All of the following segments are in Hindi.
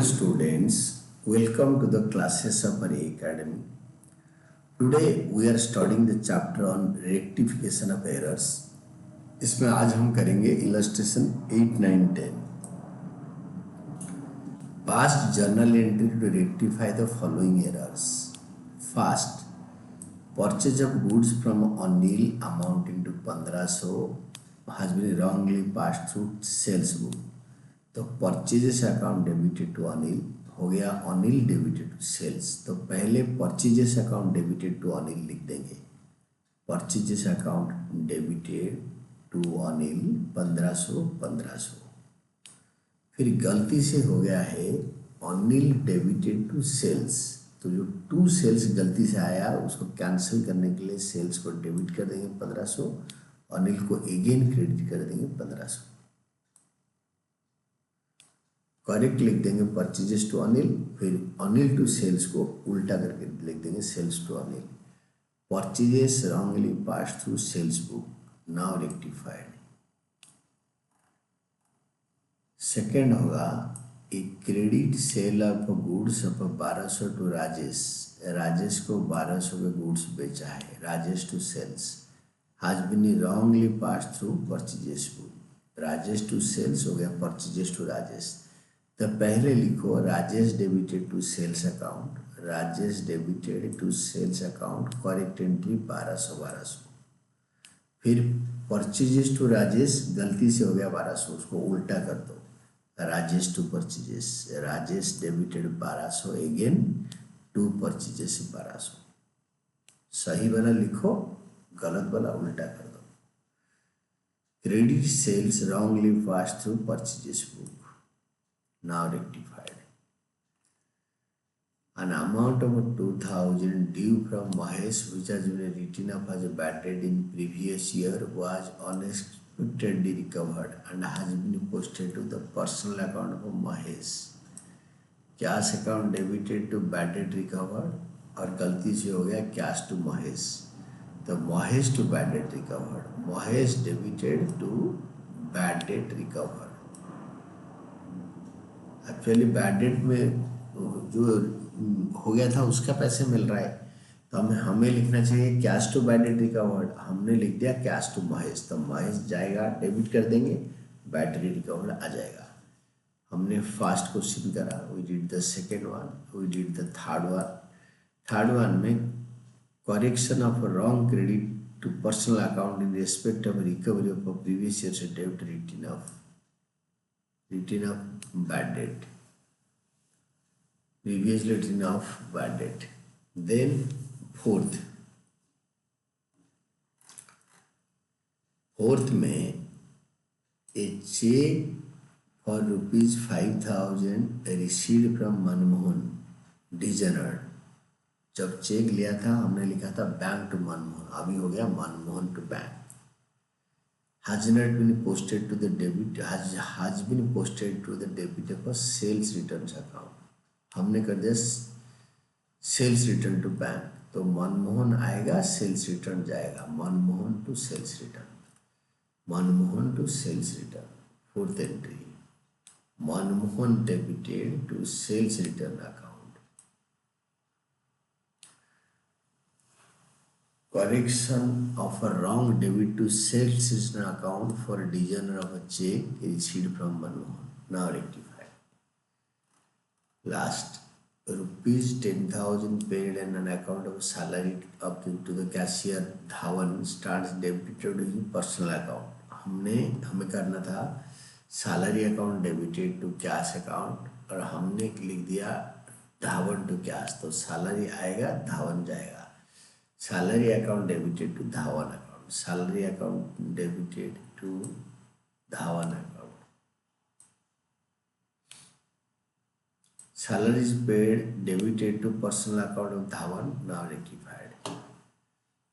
students, welcome to the classes of Array Academy. Today we are studying the chapter on rectification of errors. इसमें आज हम करेंगे illustration 8, 9, 10. Past journal entry to rectify the following errors. First, purchase of goods from Anil amounting to 1500 has been wrongly passed through sales book. तो purchases account debited to Anil हो गया, अनिल डेबिटेड टू सेल्स. तो पहले purchases account debited to Anil लिख देंगे. Purchases account debited to Anil 1500. फिर गलती से हो गया है अनिल डेबिटेड टू सेल्स. तो जो टू सेल्स गलती से आया उसको कैंसिल करने के लिए सेल्स को डेबिट कर देंगे 1500, अनिल को अगेन क्रेडिट कर देंगे 1500. करेक्ट लिख देंगे परचेजेस टू अनिल, फिर अनिल टू सेल्स को उल्टा करके लिख देंगे sales to Anil. Purchases wrongly pass through sales book, now rectified. Second होगा a credit sale of goods of 1200 to Rajesh. Rajesh को 1200 के गुड्स बेचा है. Rajesh to sales has been wrongly pass through purchases book. Rajesh to sales हो गया परचेजेस टू राजेश. तो पहले लिखो Rajesh debited to sales account, Rajesh debited to sales account, correct entry 1200. फिर परचेजेस टू राजेश गलती से हो गया 1200, उसको उल्टा कर दो, Rajesh to purchases. Rajesh debited 1200 again to purchases 1200. सही वाला लिखो, गलत वाला उल्टा कर दो. Credit sales wrongly pass through purchases book, now rectified. An amount of 2000 due from Mahesh which has been written up as a bad debt in previous year was unexpectedly recovered and has been posted to the personal account of Mahesh. Cash account debited to bad debt recovered और गलती से हो गया cash to Mahesh. तो Mahesh to bad debt recovered, Mahesh debited to bad debt recovered. Actually bad debt में जो हो गया था उसका पैसे मिल रहा है, तो हमें लिखना चाहिए cash to bad debt recovered. हमने लिख दिया कैश टू महेश, तो महेश जाएगा डेबिट कर देंगे, बैड डेट रिकवर्ड आ जाएगा. हमने फर्स्ट क्वेश्चन करा, we did the second one, we did the third one. Third one में correction of wrong credit to personal account in respect of recovery of previous year डेब्ट return of bad debt, previously written of bad debt. Then fourth में a check for rupees 5000 received from Manmohan designer. जब चेक लिया था हमने लिखा था बैंक टू मनमोहन, अभी हो गया Manmohan to bank. has not been posted to the debit, has been posted to the debit of a sales returns account. हमने कर दिया सेल्स रिटर्न टू बैंक, तो मनमोहन आएगा, सेल्स रिटर्न जाएगा, Manmohan to sales return, Manmohan to sales return. Fourth entry Manmohan debited to sales return account. Correction of a wrong debit to sales return account for a designer of a check received from Manmohan, now rectified. Last, rupees 10,000 paid in an account of salary up to the cashier Dhawan starts debited to his personal account. हमें करना था salary account debited to cash account और हमने लिख दिया धावन टू कैश, तो सैलरी आएगा धावन जाएगा. Salary account debited to Dhawan account, salary account debited to Dhawan account. Salaries paid debited to personal account of Dhawan, now rectified.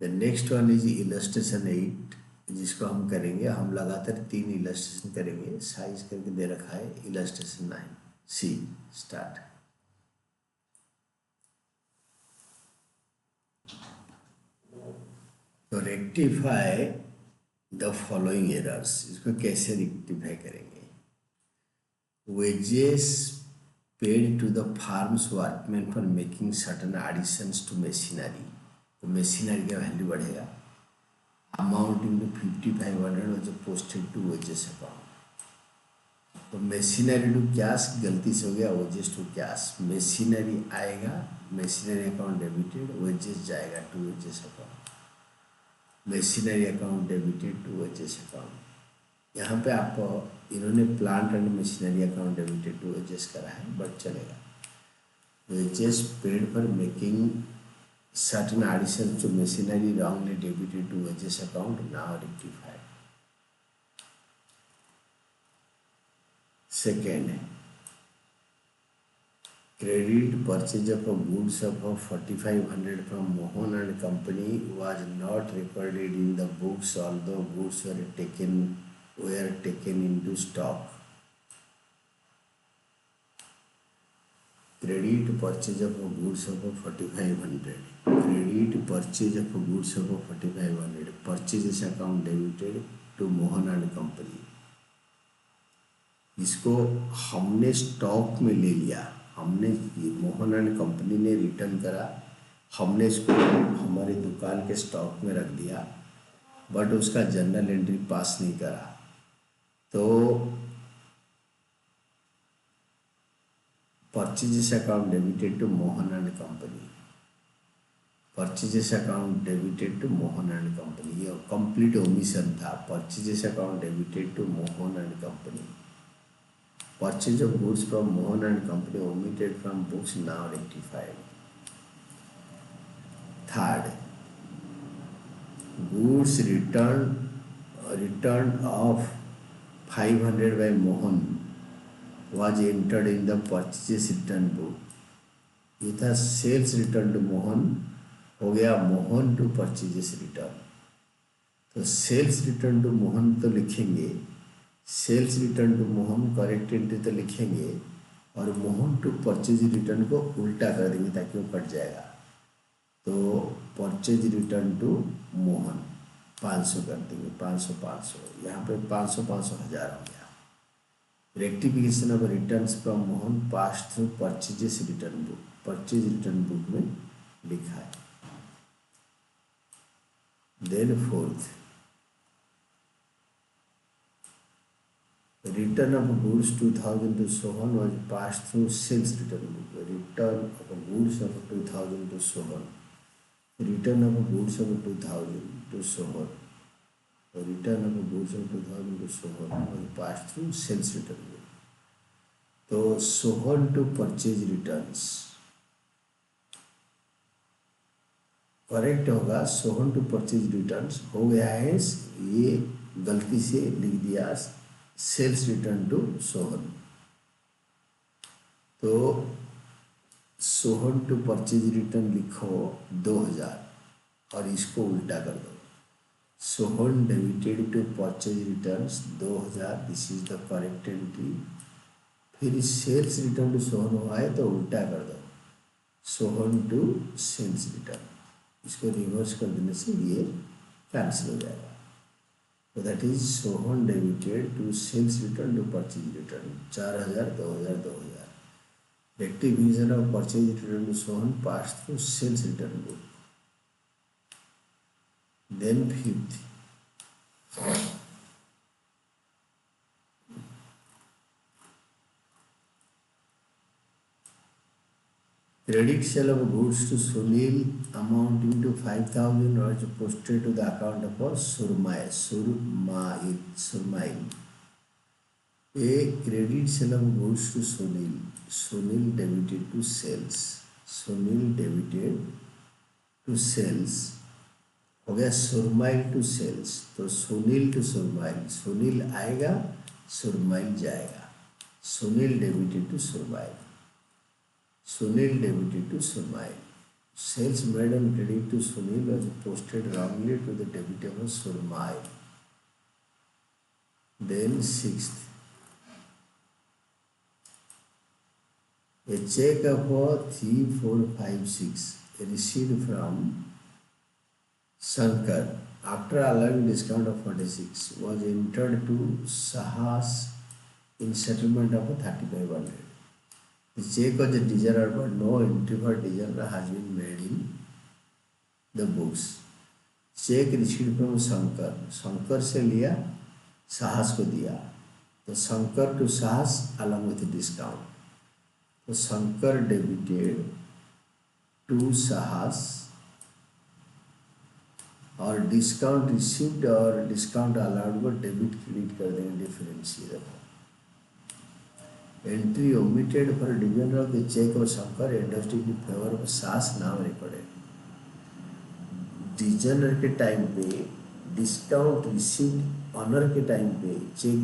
The next one is illustration 8, जिसको हम करेंगे, हम लगातार 3 इलस्ट्रेशन करेंगे. साइज करके दे रखा है इलस्ट्रेशन 9. See start. तो रेक्टिफाई द फॉलोइंग एरर्स, इसको कैसे रेक्टिफाई करेंगे. Wages paid to the firm's workman for making certain additions to machinery, तो मशीनरी का वैल्यू बढ़ेगा। Amounting to 5500 was posted to wages account, तो मशीनरी टू कैश गलती से हो गया वेजेस टू कैश, मशीनरी आएगा, मशीनरी अकाउंट डेबिटेड, वेजेस जाएगा to wages account, machinery account debited to wages account. यहाँ पे आप इन्होंने plant and machinery account debited to wages करा है, बट चलेगा। Wages paid for making certain addition to machinery wrongly debited to wages account, now rectified. Second है credit purchase of a goods of 4500 from Mohan and Company was not recorded in the books, although goods were taken into stock. Credit purchase of a goods of 4500, credit purchase of a goods of 4500, purchases account debited to Mohan and Company. इसको हमने स्टॉक में ले लिया, हमने मोहन एंड कंपनी ने रिटर्न करा, हमने इसको हमारी दुकान के स्टॉक में रख दिया, बट उसका जनरल एंट्री पास नहीं करा, तो purchases account debited to Mohan and company, purchases account debited to Mohan and company, ये कंप्लीट ओमिशन था। Purchases account debited to Mohan and company, purchase of goods from Mohan and Company omitted from books, now rectified. Third, goods return of 500 by Mohan was entered in the purchase return book. ये था सेल्स रिटर्न टू मोहन, हो गया मोहन टू परचेजेस रिटर्न। तो सेल्स रिटर्न टू मोहन तो लिखेंगे, sales return to Mohan correct entry तो लिखेंगे, और मोहन टू परचेज रिटर्न को उल्टा कर देंगे ताकि वो कट जाएगा। तो परचेज रिटर्न टू मोहन 500 कर देंगे, 500 500, यहाँ पे 500 500 1000 हो गया। Rectification of returns from Mohan pass through purchases return book, purchase return book में लिखा है। Then fourth, return of goods 2000 to Sohan was passed through sales return book. Return of goods of 2000 to Sohan, return of goods of 2000 to Sohan, return of goods of 2000 to Sohan was passed through sales return book. तो Sohan to purchase returns correct होगा, सोहन टू परचेज रिटर्न्स हो गया है, ये गलती से लिख दिया सेल्स रिटर्न टू सोहन, तो सोहन टू परचेज रिटर्न लिखो 2000 और इसको उल्टा कर दो, Sohan debited to purchase returns 2000, this is the correct entry. फिर सेल्स रिटर्न टू सोहन हुआ है तो उल्टा कर दो, सोहन टू सेल्स रिटर्न, इसको रिवर्स कर देने से ये कैंसिल हो जाएगा। तो that is Sohan debited to sales return to purchase return 4000 2000 2000, rectification of purchase return to Sohan pass through sales return book. Then fifth, credit sale of goods to Sunil amounting to 5000 was posted to the account of Surmail. A credit sale of goods to Sunil debited to sales, Sunil debited to sales हो गया, सुरमाइल टू सेल्स, तो सुनील टू सुरमाइल, सुनील आएगा सुरमाइल जाएगा, सुनील डेबिटेड टू सुरमाइल, सुनील डेबिटेड टू सुरमाइल, sales made on credit to Sunil was posted wrongly to the debitable सुरमाइल। Then sixth, a check of 3456 received from Shankar after allowing discount of 46 was entered to Sahas in settlement of 3500. The check of the designer, but no entry for designer has been made in the books. Cheque received from Shankar, Shankar से लिया, साहस को दिया, तो Shankar to Sahas along with discount, तो शंकर डेबिटेड टू साहस और डिस्काउंट रिसीव्ड और डिस्काउंट अलाउड को डेबिट क्रेडिट कर देंगे, डिफरेंस ये देखो। Entry omitted for division of the cheque of Shankar industry in favour of Sahas नाम रिकॉर्डेड। डिजनर के टाइम पे डिस्काउंट रिसीव्ड, ऑनर के टाइम पे चेक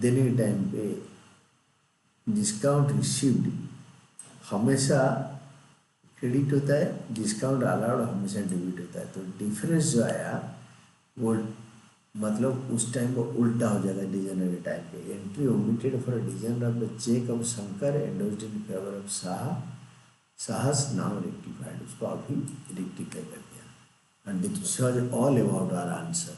देने के टाइम पे डिस्काउंट रिसीव्ड हमेशा क्रेडिट होता है, डिस्काउंट अलाउड हमेशा डेबिट होता है। तो डिफरेंस जो आया वो मतलब उस टाइम को उल्टा हो जाता है डिजनर के टाइम पे। Entry omitted for dishonour of the cheque of Shankar endorsed in favour of Sahas now rectified, उसको अभी रेक्टिफाई कर दिया। And this was all about our answer.